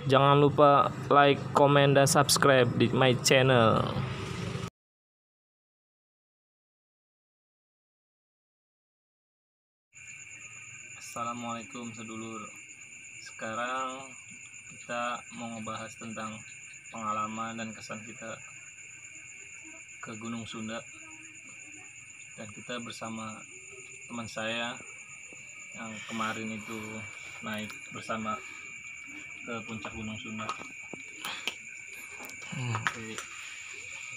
Jangan lupa like, komen, dan subscribe di my channel. Assalamualaikum sedulur. Sekarang kita mau ngebahas tentang pengalaman dan kesan kita ke Gunung Sunda. Dan kita bersama teman saya yang kemarin itu naik bersama ke puncak Gunung Sunda. Oke,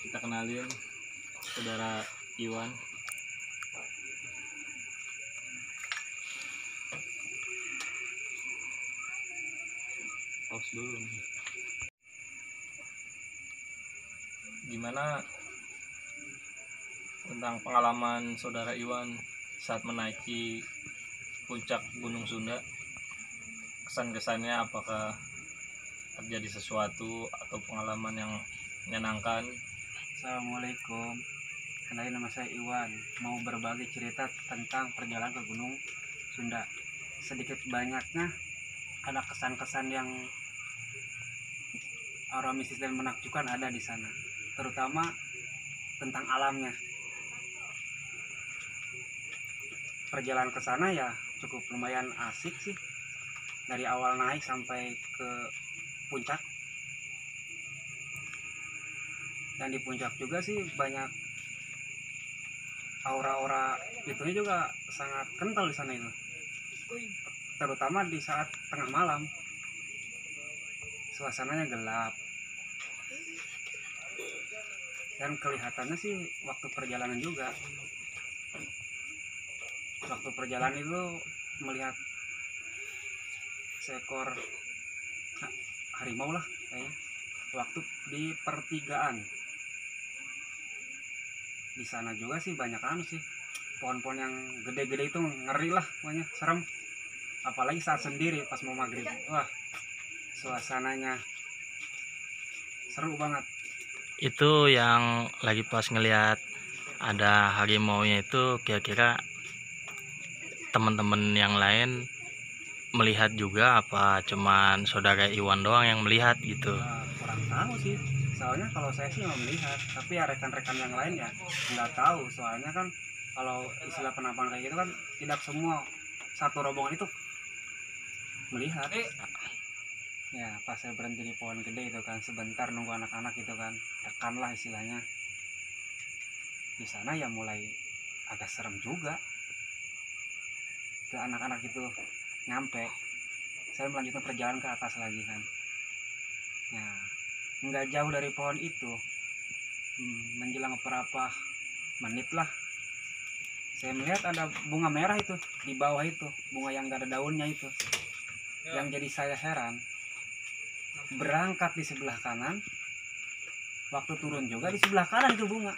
kita kenalin saudara Iwan. Pause dulu. Gimana tentang pengalaman saudara Iwan saat menaiki puncak Gunung Sunda? Kesan-kesannya apakah terjadi sesuatu atau pengalaman yang menyenangkan? Assalamualaikum, kenalin nama saya Iwan. Mau berbagi cerita tentang perjalanan ke Gunung Sunda. Sedikit banyaknya ada kesan-kesan yang aura mistis dan menakjubkan ada di sana, terutama tentang alamnya. Perjalanan ke sana ya cukup lumayan asik sih, dari awal naik sampai ke puncak. Dan di puncak juga sih banyak aura-aura, itunya juga sangat kental di sana itu, terutama di saat tengah malam. Suasananya gelap dan kelihatannya sih waktu perjalanan juga. Waktu perjalanan itu melihat seekor harimau lah kayaknya, waktu di pertigaan. Di sana juga sih banyak sih pohon-pohon yang gede-gede, itu ngeri lah pokoknya, serem. Apalagi saat sendiri pas mau maghrib, wah suasananya seru banget. Itu yang lagi pas ngelihat ada harimaunya itu, kira-kira teman-teman yang lain melihat juga apa cuman saudara Iwan doang yang melihat gitu? Kurang tahu sih, soalnya kalau saya sih nggak melihat, tapi ya rekan-rekan yang lain ya nggak tahu. Soalnya kan kalau istilah penampakan kayak gitu kan tidak semua satu rombongan itu melihat. Ya pas saya berhenti di pohon gede itu kan, sebentar nunggu anak-anak itu kan, rekan lah istilahnya. Di sana ya mulai agak serem juga. Ke anak-anak itu nyampe, saya melanjutkan perjalanan ke atas lagi kan. Ya nggak jauh dari pohon itu, menjelang beberapa menit lah, saya melihat ada bunga merah itu di bawah itu, bunga yang nggak ada daunnya itu. Yang jadi saya heran, berangkat di sebelah kanan, waktu turun juga di sebelah kanan itu bunga.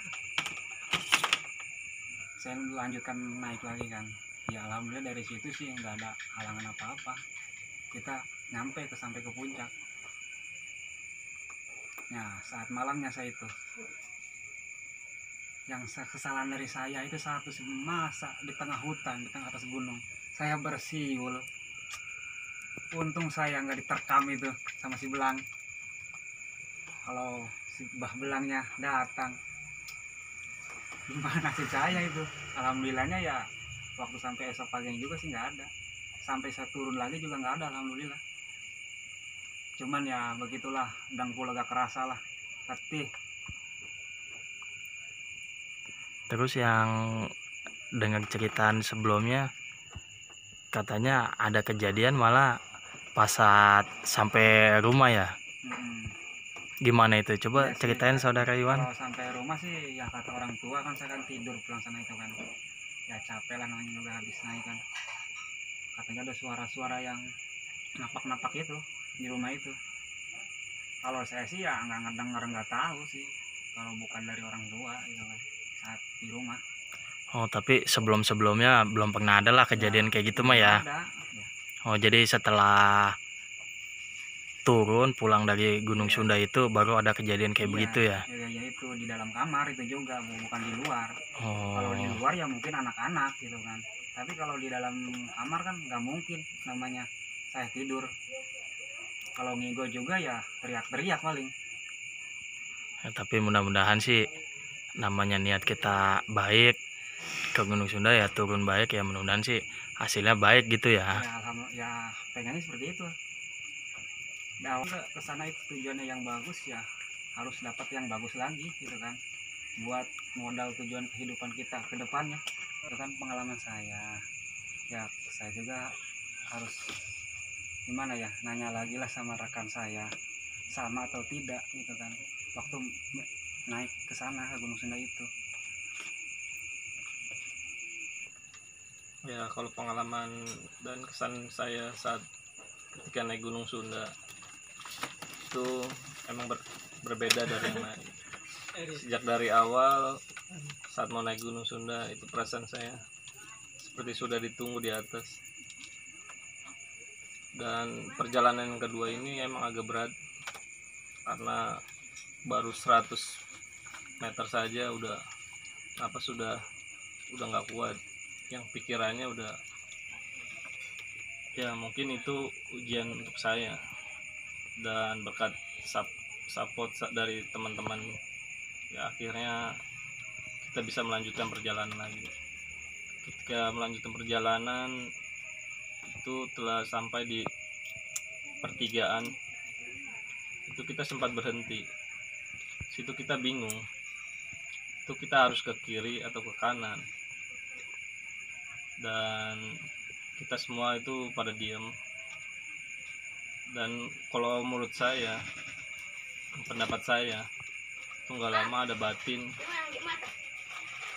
Saya melanjutkan naik lagi kan. Ya alhamdulillah dari situ sih nggak ada halangan apa-apa, kita nyampe sampai ke puncak. Nah saat malamnya saya itu, yang kesalahan dari saya itu satu, masa di tengah hutan, di tengah atas gunung saya bersiul. Untung saya nggak diterkam itu sama si belang. Kalau si bah belangnya datang, gimana sih saya itu? Alhamdulillahnya ya waktu sampai esok paginya juga sih nggak ada. Sampai saya turun lagi juga nggak ada, alhamdulillah. Cuman ya begitulah, dengkul agak kerasa lah, letih. Terus yang dengar ceritaan sebelumnya, katanya ada kejadian malah pas saat sampai rumah ya? Gimana itu? Coba Ya, ceritain saudara Iwan. kalau sampai rumah sih ya kata orang tua kan, saya kan tidur pulang sana itu kan, ya capek lah namanya juga habis naik kan. Katanya ada suara-suara yang napak-napak itu di rumah itu. Kalau saya sih ya nggak ngedenger, nggak tahu sih kalau bukan dari orang tua gitu kan saat di rumah. Oh, tapi sebelum-sebelumnya belum pernah ada lah kejadian kayak gitu mah ya? Ada. Oh, jadi setelah turun pulang dari Gunung Sunda itu baru ada kejadian kayak begitu ya? Ya itu di dalam kamar itu juga, bukan di luar. Oh. Kalau di luar ya mungkin anak-anak gitu kan, tapi kalau di dalam kamar kan nggak mungkin, namanya saya tidur. kalau ngigo juga ya teriak-teriak paling. Ya, tapi mudah-mudahan sih namanya niat kita baik ke Gunung Sunda ya turun baik ya, mudah-mudahan sih hasilnya baik gitu ya. Ya alhamdulillah, ya pengennya seperti itu. Nah, ke sana itu tujuannya yang bagus ya, harus dapat yang bagus lagi gitu kan, buat modal tujuan kehidupan kita ke depannya. Itu kan pengalaman saya. Ya saya juga harus gimana ya, nanya lagi lah sama rekan saya sama atau tidak gitu kan, waktu naik ke sana ke Gunung Sunda itu. Ya kalau pengalaman dan kesan saya saat ketika naik Gunung Sunda itu emang berbeda dari yang lain. Sejak dari awal saat mau naik Gunung Sunda itu perasaan saya seperti sudah ditunggu di atas. Dan perjalanan yang kedua ini emang agak berat karena baru 100 meter saja udah nggak kuat, yang pikirannya udah ya mungkin itu ujian untuk saya. Dan berkat support dari teman-teman ya akhirnya kita bisa melanjutkan perjalanan lagi. Ketika melanjutkan perjalanan itu telah sampai di pertigaan, itu kita sempat berhenti. Situ kita bingung, itu kita harus ke kiri atau ke kanan. Dan kita semua itu pada diam. Dan kalau menurut saya, pendapat saya, itu nggak lama ada batin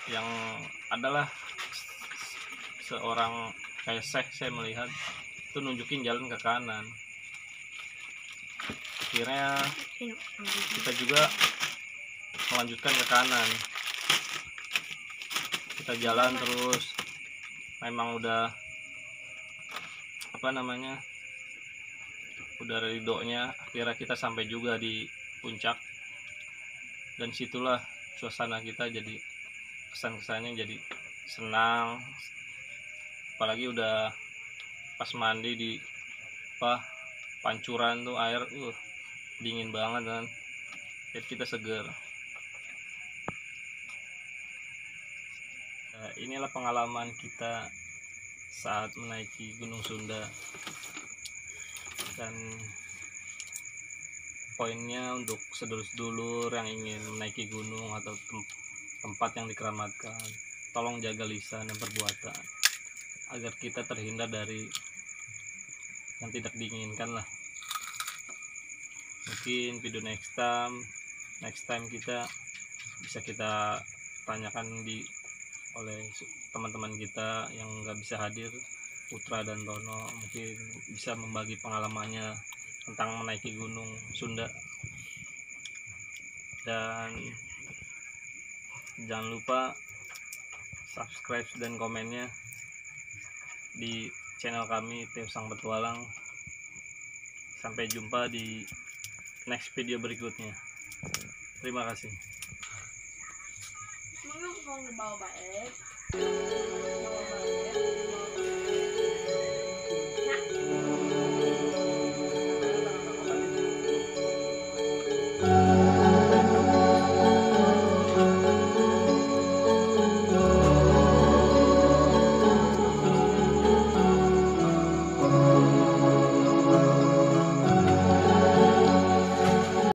yang adalah seorang kayak saya melihat itu nunjukin jalan ke kanan. Akhirnya kita juga melanjutkan ke kanan, kita jalan terus. Memang udah udah ridhonya, akhirnya kita sampai juga di puncak. Dan situlah suasana kita jadi kesan-kesannya jadi senang, apalagi udah pas mandi di pancuran tuh air dingin banget kan, jadi kita seger. Nah, inilah pengalaman kita saat menaiki Gunung Sunda. Dan poinnya untuk sedulur-sedulur yang ingin menaiki gunung atau tempat yang dikeramatkan, tolong jaga lisan dan perbuatan agar kita terhindar dari yang tidak diinginkan lah. Mungkin video next time kita bisa kita tanyakan oleh teman-teman kita yang nggak bisa hadir, Putra dan Tono, mungkin bisa membagi pengalamannya tentang menaiki Gunung Sunda. Dan jangan lupa subscribe dan komennya di channel kami Teo Sang Petualang. Sampai jumpa di next video berikutnya. Terima kasih.